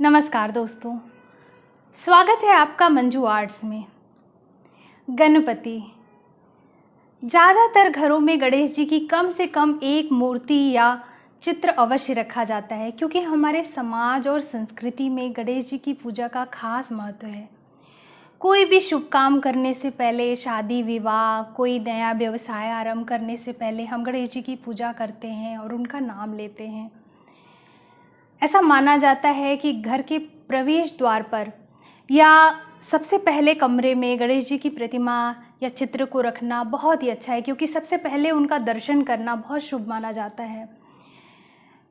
नमस्कार दोस्तों, स्वागत है आपका मंजू आर्ट्स में। गणपति, ज़्यादातर घरों में गणेश जी की कम से कम एक मूर्ति या चित्र अवश्य रखा जाता है क्योंकि हमारे समाज और संस्कृति में गणेश जी की पूजा का खास महत्व है। कोई भी शुभ काम करने से पहले, शादी विवाह, कोई नया व्यवसाय आरंभ करने से पहले हम गणेश जी की पूजा करते हैं और उनका नाम लेते हैं। ऐसा माना जाता है कि घर के प्रवेश द्वार पर या सबसे पहले कमरे में गणेश जी की प्रतिमा या चित्र को रखना बहुत ही अच्छा है क्योंकि सबसे पहले उनका दर्शन करना बहुत शुभ माना जाता है।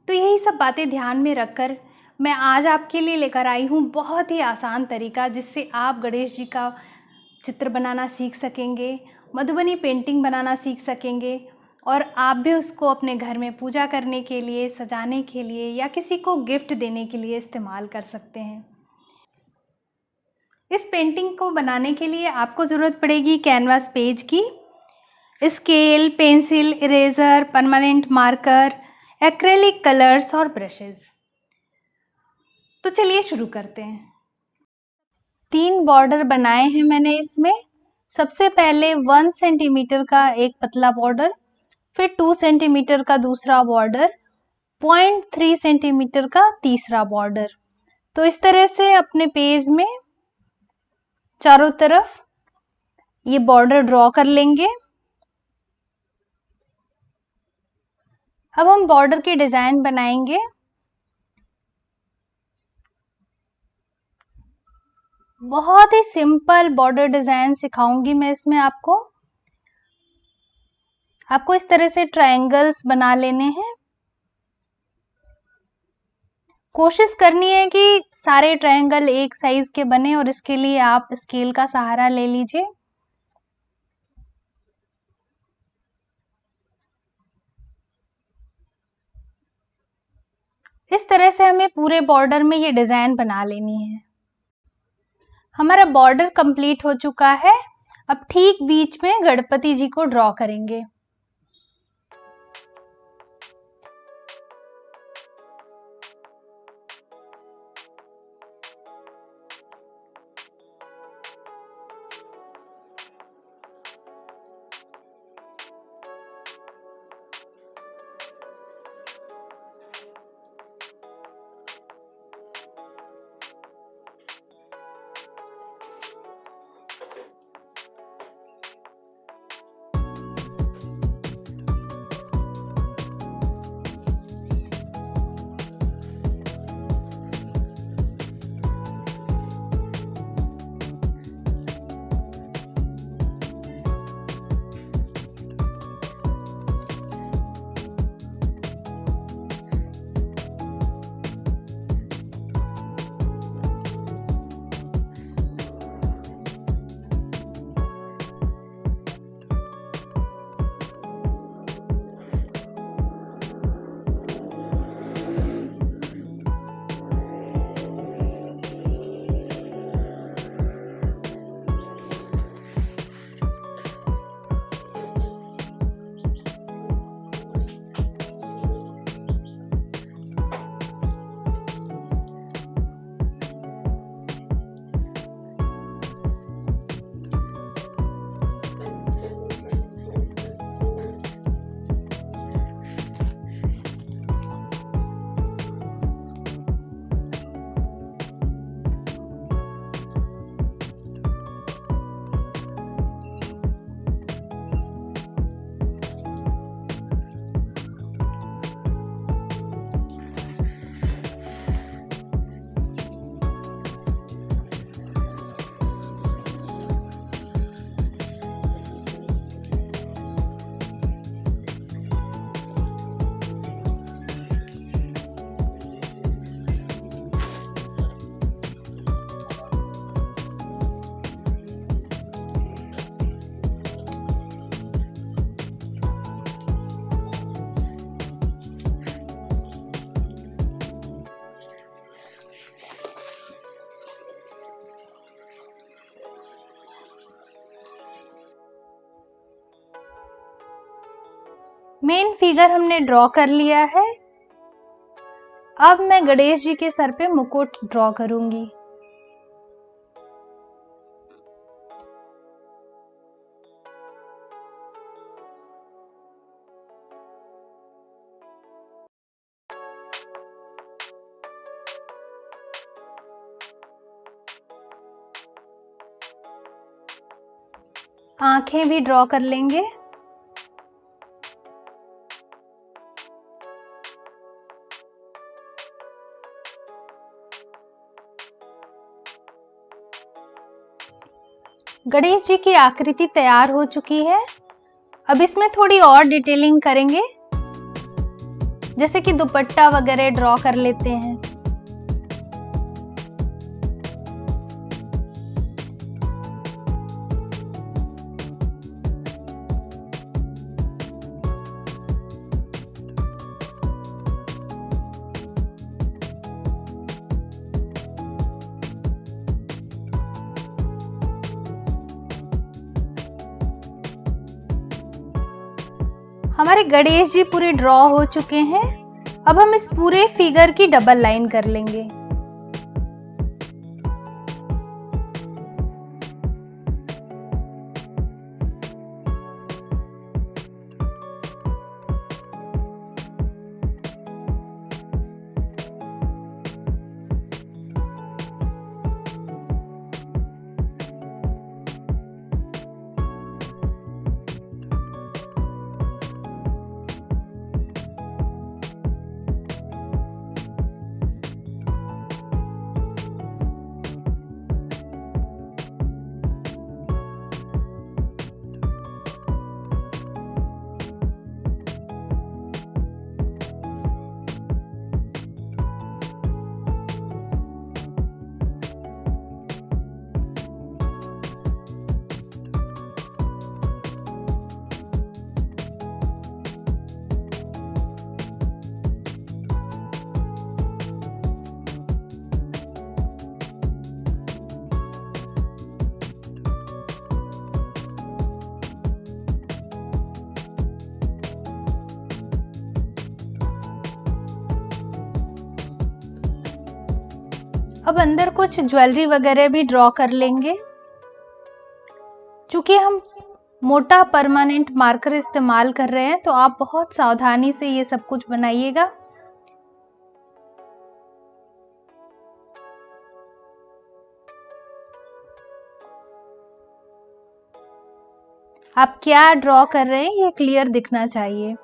तो यही सब बातें ध्यान में रखकर मैं आज आपके लिए लेकर आई हूँ बहुत ही आसान तरीका जिससे आप गणेश जी का चित्र बनाना सीख सकेंगे, मधुबनी पेंटिंग बनाना सीख सकेंगे और आप भी उसको अपने घर में पूजा करने के लिए, सजाने के लिए या किसी को गिफ्ट देने के लिए इस्तेमाल कर सकते हैं। इस पेंटिंग को बनाने के लिए आपको ज़रूरत पड़ेगी कैनवास पेज की, scale, pencil, eraser, permanent marker, acrylic colours और ब्रशेस। तो चलिए शुरू करते हैं। 3 बॉर्डर बनाए हैं मैंने इसमें। सबसे पहले 1 सेंटीमीटर का एक पतला बॉर्डर, फिर 2 सेंटीमीटर का दूसरा बॉर्डर, 0.3 सेंटीमीटर का तीसरा बॉर्डर। तो इस तरह से अपने पेज में चारों तरफ ये बॉर्डर ड्रॉ कर लेंगे। अब हम बॉर्डर की डिजाइन बनाएंगे। बहुत ही सिंपल बॉर्डर डिजाइन सिखाऊंगी मैं इसमें आपको इस तरह से ट्रायंगल्स बना लेने हैं। कोशिश करनी है कि सारे ट्रायंगल एक साइज के बने और इसके लिए आप स्केल का सहारा ले लीजिए। इस तरह से हमें पूरे बॉर्डर में ये डिजाइन बना लेनी है। हमारा बॉर्डर कंप्लीट हो चुका है। अब ठीक बीच में गणपति जी को ड्रॉ करेंगे। मेन फिगर हमने ड्रॉ कर लिया है। अब मैं गणेश जी के सर पे मुकुट ड्रॉ करूंगी। आंखें भी ड्रॉ कर लेंगे। गणेश जी की आकृति तैयार हो चुकी है। अब इसमें थोड़ी और डिटेलिंग करेंगे, जैसे कि दुपट्टा वगैरह ड्रॉ कर लेते हैं। हमारे गणेश जी पूरे ड्रॉ हो चुके हैं। अब हम इस पूरे फिगर की डबल लाइन कर लेंगे। अब अंदर कुछ ज्वेलरी वगैरह भी ड्रॉ कर लेंगे। चूंकि हम मोटा परमानेंट मार्कर इस्तेमाल कर रहे हैं, तो आप बहुत सावधानी से ये सब कुछ बनाइएगा। आप क्या ड्रॉ कर रहे हैं ये क्लियर दिखना चाहिए।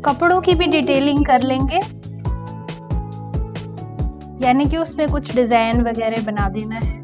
कपड़ों की भी डिटेलिंग कर लेंगे, यानी कि उसमें कुछ डिजाइन वगैरह बना देना है।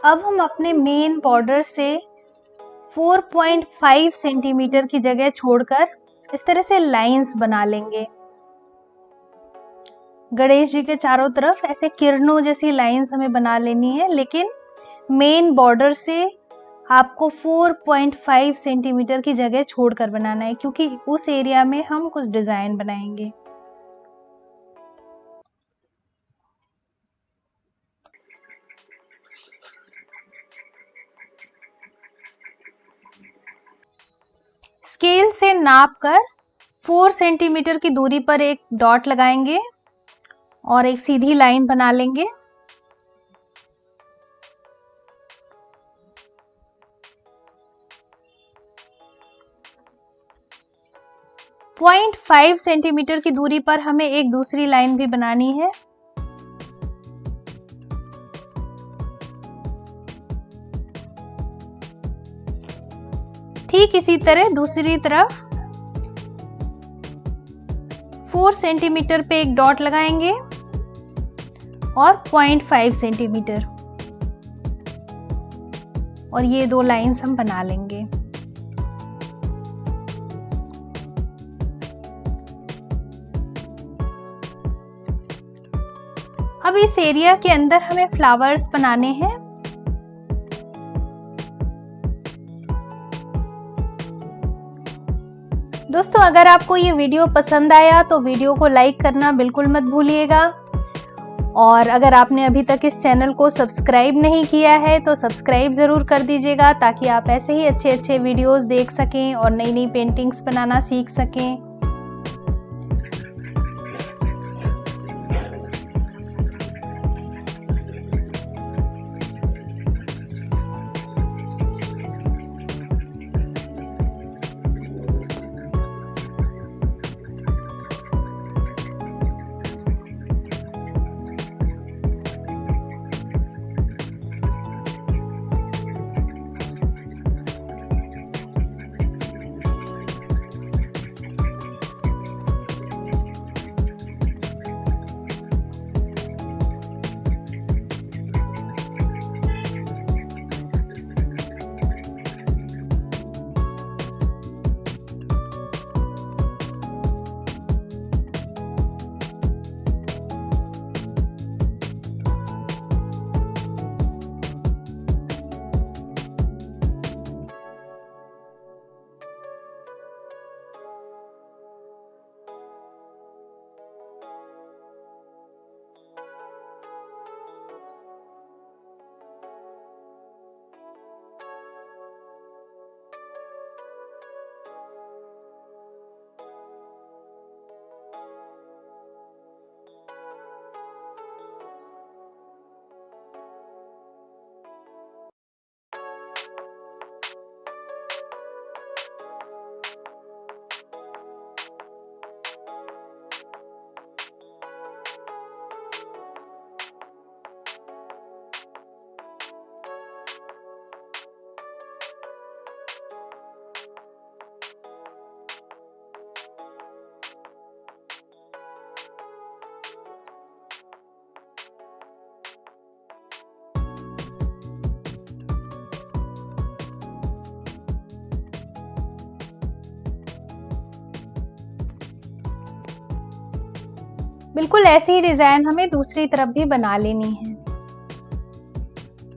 अब हम अपने मेन बॉर्डर से 4.5 सेंटीमीटर की जगह छोड़कर इस तरह से लाइंस बना लेंगे। गणेश जी के चारों तरफ ऐसे किरणों जैसी लाइंस हमें बना लेनी है, लेकिन मेन बॉर्डर से आपको 4.5 सेंटीमीटर की जगह छोड़कर बनाना है, क्योंकि उस एरिया में हम कुछ डिजाइन बनाएंगे। स्केल से नापकर 4 सेंटीमीटर की दूरी पर एक डॉट लगाएंगे और एक सीधी लाइन बना लेंगे। पॉइंट 5 सेंटीमीटर की दूरी पर हमें एक दूसरी लाइन भी बनानी है। ठीक इसी तरह दूसरी तरफ 4 सेंटीमीटर पे एक डॉट लगाएंगे और 0.5 सेंटीमीटर, और ये दो लाइंस हम बना लेंगे। अब इस एरिया के अंदर हमें फ्लावर्स बनाने हैं। दोस्तों, अगर आपको ये वीडियो पसंद आया तो वीडियो को लाइक करना बिल्कुल मत भूलिएगा, और अगर आपने अभी तक इस चैनल को सब्सक्राइब नहीं किया है तो सब्सक्राइब ज़रूर कर दीजिएगा, ताकि आप ऐसे ही अच्छे अच्छे वीडियोस देख सकें और नई नई पेंटिंग्स बनाना सीख सकें। बिल्कुल ऐसी ही डिजाइन हमें दूसरी तरफ भी बना लेनी है।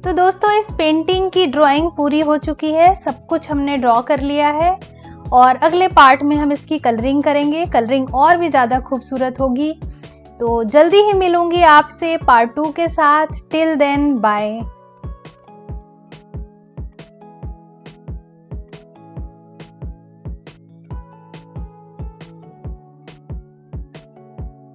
तो दोस्तों, इस पेंटिंग की ड्राइंग पूरी हो चुकी है, सब कुछ हमने ड्रॉ कर लिया है, और अगले पार्ट में हम इसकी कलरिंग करेंगे। कलरिंग और भी ज़्यादा खूबसूरत होगी। तो जल्दी ही मिलूंगी आपसे पार्ट 2 के साथ। Till then bye.